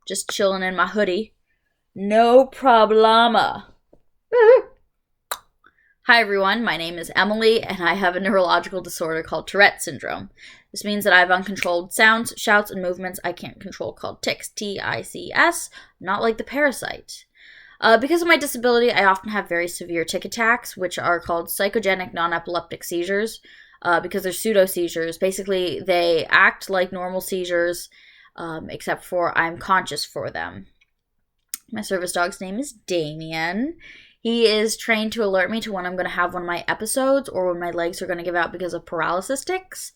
Just chilling in my hoodie. No problema. Hi everyone, my name is Emily, and I have a neurological disorder called Tourette syndrome. This means that I have uncontrolled sounds, shouts, and movements I can't control called tics, T-I-C-S, not like the parasite. Because of my disability, I often have very severe tic attacks, which are called psychogenic non-epileptic seizures, because they're pseudo-seizures. Basically, they act like normal seizures, except for I'm conscious for them. My service dog's name is Damian. He is trained to alert me to when I'm going to have one of my episodes or when my legs are going to give out because of paralysis tics.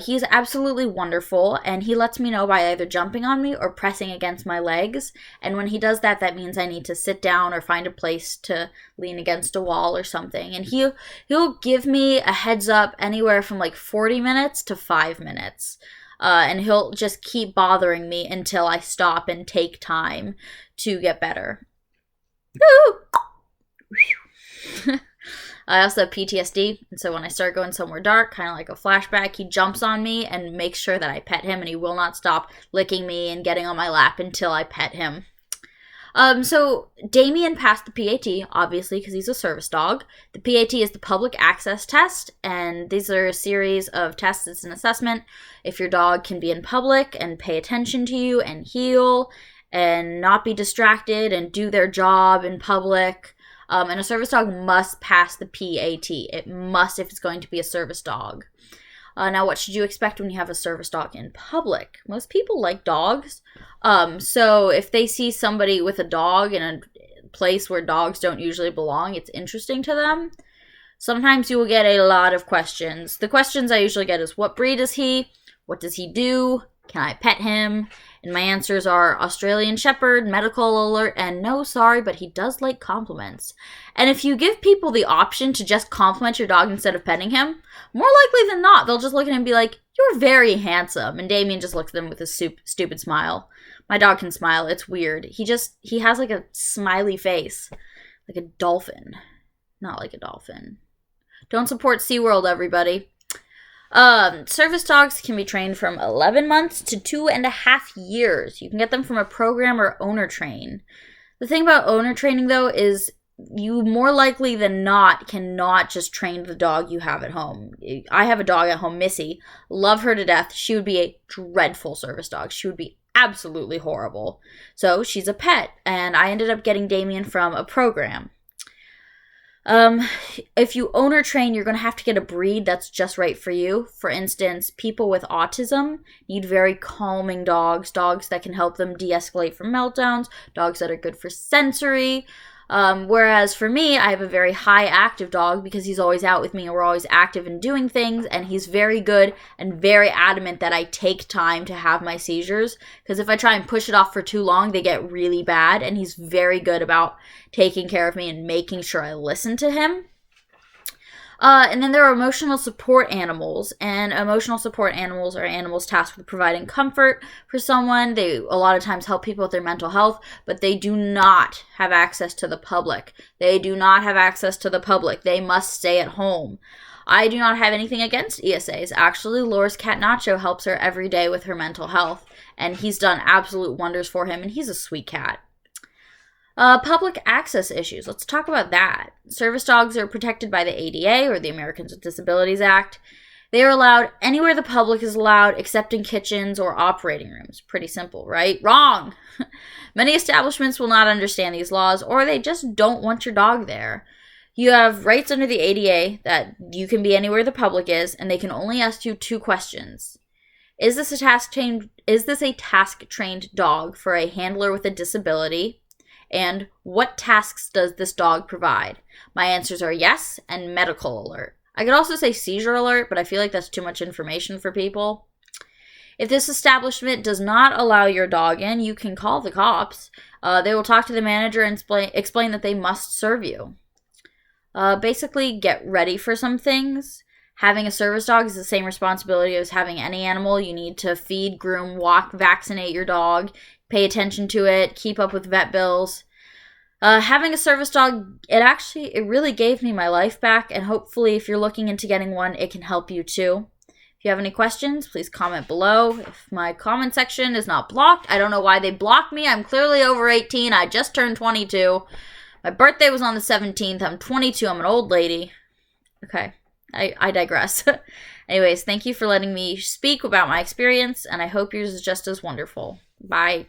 He's absolutely wonderful, and he lets me know by either jumping on me or pressing against my legs. And when he does that, that means I need to sit down or find a place to lean against a wall or something. And he'll give me a heads up anywhere from like 40 minutes to 5 minutes. And he'll just keep bothering me until I stop and take time to get better. I also have PTSD, and so when I start going somewhere dark, kind of like a flashback, he jumps on me and makes sure that I pet him, and he will not stop licking me and getting on my lap until I pet him. So Damian passed the PAT, obviously, because he's a service dog. The PAT is the public access test, and these are a series of tests. It's an assessment if your dog can be in public and pay attention to you and heel and not be distracted and do their job in public. And a service dog must pass the PAT. It must if it's going to be a service dog. Now, what should you expect when you have a service dog in public? Most people like dogs. So if they see somebody with a dog in a place where dogs don't usually belong, it's interesting to them. Sometimes you will get a lot of questions. The questions I usually get is, what breed is he? What does he do? Can I pet him? And my answers are Australian Shepherd, medical alert, and no, sorry, but he does like compliments. And if you give people the option to just compliment your dog instead of petting him, more likely than not, they'll just look at him and be like, you're very handsome. And Damian just looks at them with a stupid smile. My dog can smile. It's weird. He has like a smiley face. Like a dolphin. Not like a dolphin. Don't support SeaWorld, everybody. Service dogs can be trained from 11 months to 2.5 years. You can get them from a program or owner train. The thing about owner training, though, is you more likely than not cannot just train the dog you have at home. I have a dog at home, Missy. Love her to death. She would be a dreadful service dog. She would be absolutely horrible. So she's a pet, and I ended up getting Damian from a program. If you owner train, you're going to have to get a breed that's just right for you. For instance, people with autism need very calming dogs that can help them de-escalate from meltdowns, dogs that are good for sensory. Whereas for me, I have a very high active dog because he's always out with me and we're always active and doing things, and he's very good and very adamant that I take time to have my seizures, because if I try and push it off for too long, they get really bad, and he's very good about taking care of me and making sure I listen to him. And then there are emotional support animals, and emotional support animals are animals tasked with providing comfort for someone. They a lot of times help people with their mental health, but they do not have access to the public. They must stay at home. I do not have anything against ESAs. Actually, Laura's cat Nacho helps her every day with her mental health, and he's done absolute wonders for him, and he's a sweet cat. Public access issues. Let's talk about that. Service dogs are protected by the ADA, or the Americans with Disabilities Act. They are allowed anywhere the public is allowed, except in kitchens or operating rooms. Pretty simple, right? Wrong! Many establishments will not understand these laws, or they just don't want your dog there. You have rights under the ADA that you can be anywhere the public is, and they can only ask you 2 questions. Is this a task-trained dog for a handler with a disability? And what tasks does this dog provide? My answers are yes and medical alert. I could also say seizure alert, but I feel like that's too much information for people. If this establishment does not allow your dog in, you can call the cops. They will talk to the manager and explain that they must serve you. Basically, get ready for some things. Having a service dog is the same responsibility as having any animal. You need to feed, groom, walk, vaccinate your dog, pay attention to it, keep up with vet bills. Having a service dog, it really gave me my life back, and hopefully if you're looking into getting one, it can help you too. If you have any questions, please comment below. If my comment section is not blocked, I don't know why they blocked me. I'm clearly over 18. I just turned 22. My birthday was on the 17th. I'm 22. I'm an old lady. Okay, I digress. Anyways, thank you for letting me speak about my experience, and I hope yours is just as wonderful. Bye.